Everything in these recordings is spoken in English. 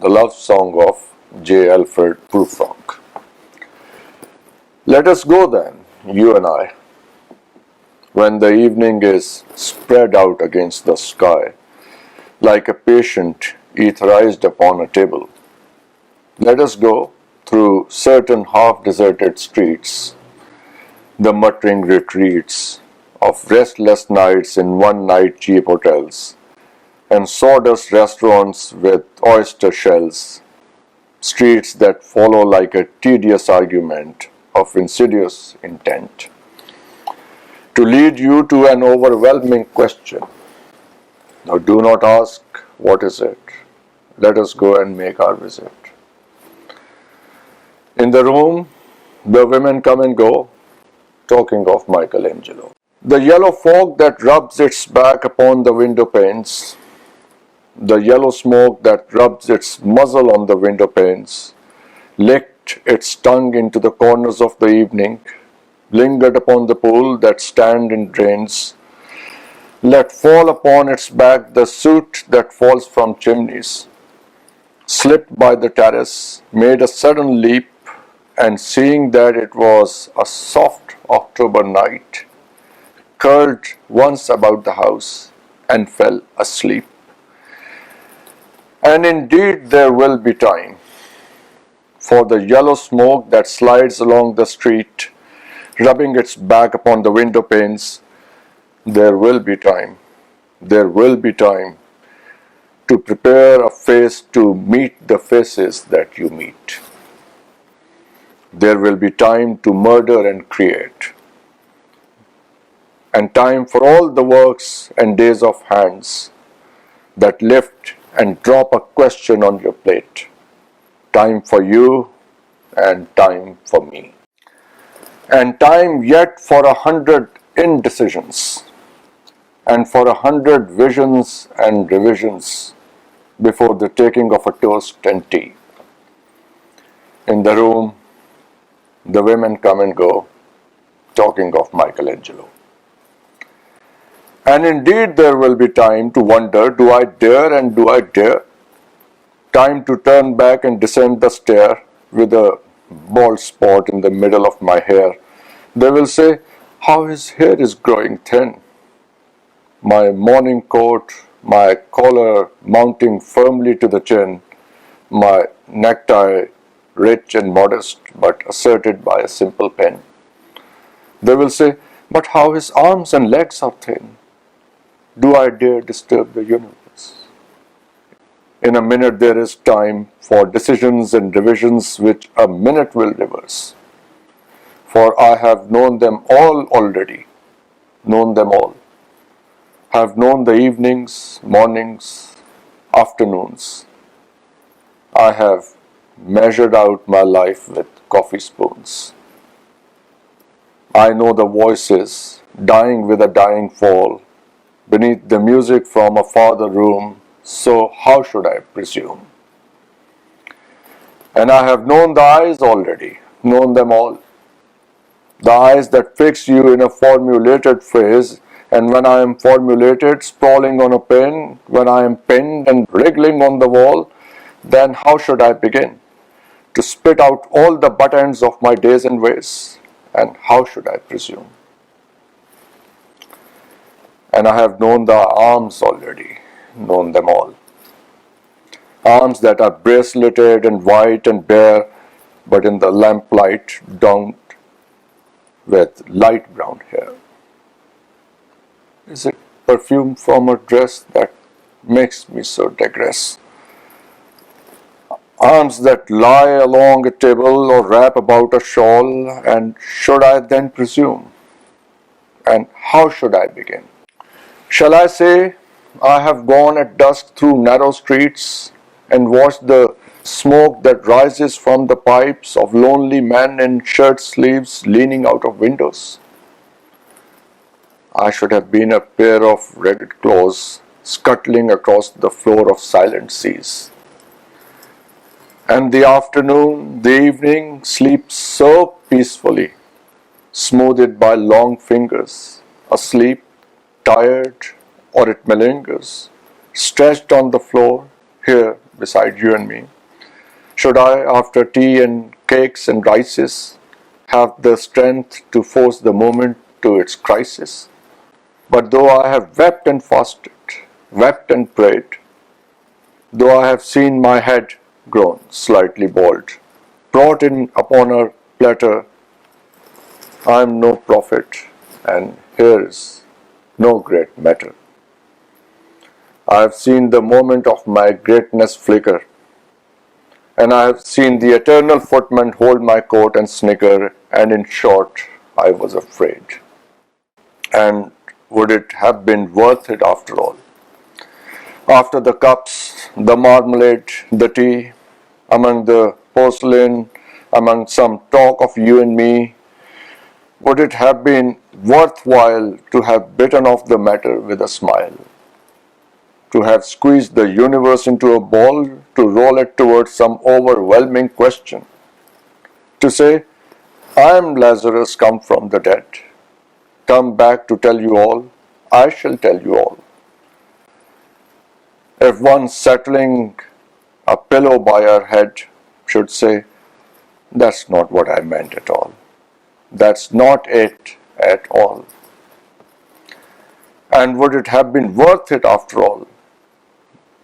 the love song of Alfred Prufrock. Let us go then, you and I, when the evening is spread out against the sky, like a patient etherized upon a table. Let us go through certain half-deserted streets, the muttering retreats of restless nights in one-night cheap hotels, and sawdust restaurants with oyster shells, streets that follow like a tedious argument of insidious intent, to lead you to an overwhelming question. Now do not ask, what is it? Let us go and make our visit. In the room, the women come and go, talking of Michelangelo. The yellow fog that rubs its back upon the window panes, the yellow smoke that rubs its muzzle on the window panes, licked its tongue into the corners of the evening, lingered upon the pool that stand in drains, let fall upon its back the soot that falls from chimneys, slipped by the terrace, made a sudden leap, and seeing that it was a soft October night, curled once about the house and fell asleep. And indeed there will be time for the yellow smoke that slides along the street, rubbing its back upon the window panes. There will be time to prepare a face to meet the faces that you meet. There will be time to murder and create, and time for all the works and days of hands that lift and drop a question on your plate. Time for you and time for me. And time yet for 100 indecisions and for 100 visions and revisions before the taking of a toast and tea. In the room, the women come and go, talking of Michelangelo. And indeed there will be time to wonder, do I dare and do I dare? Time to turn back and descend the stair with a bald spot in the middle of my hair. They will say, how his hair is growing thin. My morning coat, my collar mounting firmly to the chin, my necktie rich and modest but asserted by a simple pen. They will say, but how his arms and legs are thin. Do I dare disturb the universe? In a minute there is time for decisions and revisions which a minute will reverse. For I have known them all already, known them all. Have known the evenings, mornings, afternoons. I have measured out my life with coffee spoons. I know the voices dying with a dying fall beneath the music from a farther room, so how should I presume? And I have known the eyes already, known them all. The eyes that fix you in a formulated phrase, and when I am formulated, sprawling on a pen, when I am penned and wriggling on the wall, then how should I begin to spit out all the butt ends of my days and ways? And how should I presume? And I have known the arms already, known them all. Arms that are braceleted and white and bare, but in the lamplight downed with light brown hair. Is it perfume from a dress that makes me so digress? Arms that lie along a table or wrap about a shawl, and should I then presume? And how should I begin? Shall I say, I have gone at dusk through narrow streets and watched the smoke that rises from the pipes of lonely men in shirt sleeves leaning out of windows? I should have been a pair of ragged claws scuttling across the floor of silent seas. And the afternoon, the evening sleeps so peacefully, smoothed by long fingers, asleep, tired, or it malingers, stretched on the floor, here beside you and me? Should I, after tea and cakes and rices, have the strength to force the moment to its crisis? But though I have wept and fasted, wept and prayed, though I have seen my head grown slightly bald, brought in upon a platter, I am no prophet, and here is no great matter. I have seen the moment of my greatness flicker, and I have seen the eternal footman hold my coat and snicker, and in short, I was afraid. And would it have been worth it after all? After the cups, the marmalade, the tea, among the porcelain, among some talk of you and me, would it have been worthwhile to have bitten off the matter with a smile? To have squeezed the universe into a ball, to roll it towards some overwhelming question? To say, I am Lazarus come from the dead, come back to tell you all, I shall tell you all. If one settling a pillow by our head should say, that's not what I meant at all. That's not it at all. And would it have been worth it after all?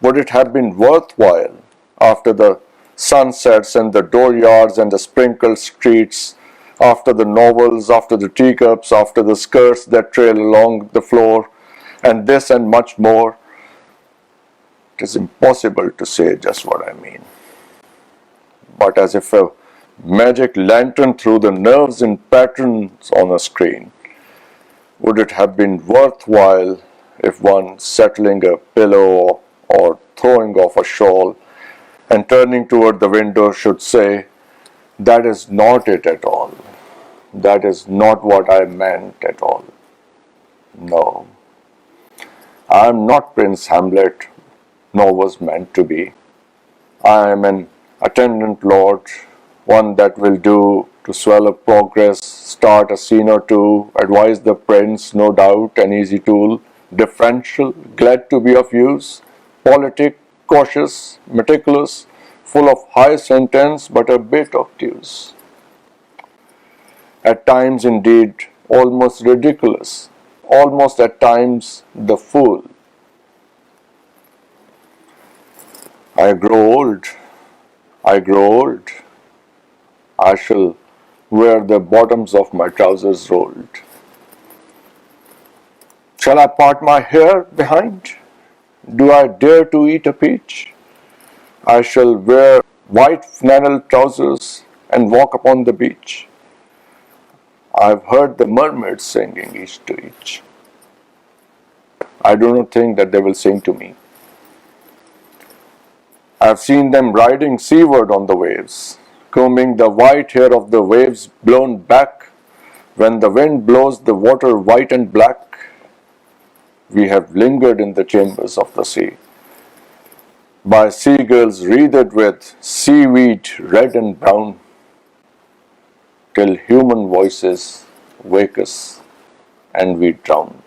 Would it have been worthwhile after the sunsets and the dooryards and the sprinkled streets, after the novels, after the teacups, after the skirts that trail along the floor, and this and much more? It is impossible to say just what I mean. But as if a magic lantern threw the nerves in patterns on a screen, would it have been worthwhile if one settling a pillow or throwing off a shawl and turning toward the window should say, that is not it at all. That is not what I meant at all. No, I am not Prince Hamlet, nor was meant to be. I am an attendant lord, one that will do to swell up progress, start a scene or two, advise the prince, no doubt, an easy tool, differential, glad to be of use, politic, cautious, meticulous, full of high sentence but a bit obtuse. At times indeed almost ridiculous, almost at times the fool. I grow old, I grow old. I shall wear the bottoms of my trousers rolled. Shall I part my hair behind? Do I dare to eat a peach? I shall wear white flannel trousers and walk upon the beach. I've heard the mermaids singing each to each. I do not think that they will sing to me. I've seen them riding seaward on the waves, combing the white hair of the waves blown back. When the wind blows the water white and black, we have lingered in the chambers of the sea, by seagulls wreathed with seaweed red and brown, till human voices wake us and we drown.